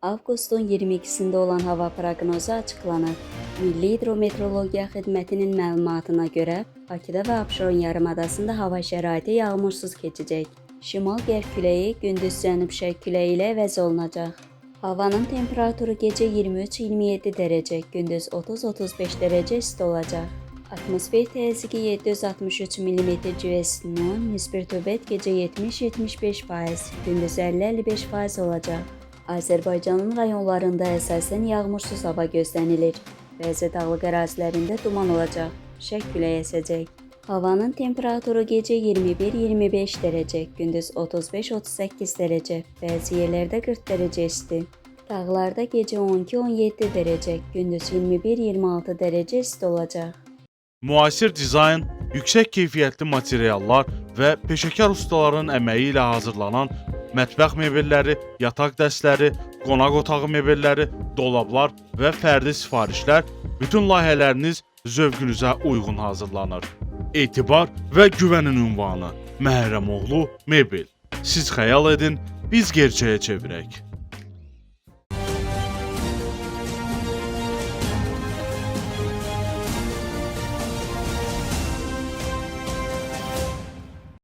Avqustun 22-sində olan hava proqnozu açıqlanır. Milli Hidrometeorologiya Xidmətinin məlumatına görə, Bakıda və Abşeron yarımadasında hava şəraiti yağmursuz keçəcək. Şimal-qərb küləyi gündüz cənub-şərq küləyi ilə əvəz olunacaq. Havanın temperaturu gecə 23-27 dərəcə, gündüz 30-35 dərəcə isti olacaq. Atmosfer təzyiqi 763 mm civesinin, nisbi rütubət gecə 70-75%, gündüz 50-55% olacaq. Azərbaycanın rayonlarında əsasən yağmursuz hava gözlənilir. Bəzi dağlıq ərazilərində duman olacaq, şərq küləyi əsəcək. Havanın temperaturu gecə 21-25 dərəcə, gündüz 35-38 dərəcə, bəzi yerlərdə 40 dərəcə isti. Dağlarda gecə 12-17 dərəcə, gündüz 21-26 dərəcə isti olacaq. Müasir dizayn, yüksək keyfiyyətli materiallar və peşəkar ustaların əməyi ilə hazırlanan mətbəx mebelləri, yataq dəstləri, qonaq otağı mebelləri, dolablar və fərdi sifarişlər bütün layihələriniz zövqünüzə uyğun hazırlanır. Etibar və güvənin ünvanı Məhrəmoğlu Mebel. Siz xəyal edin, biz gerçəyə çevirək.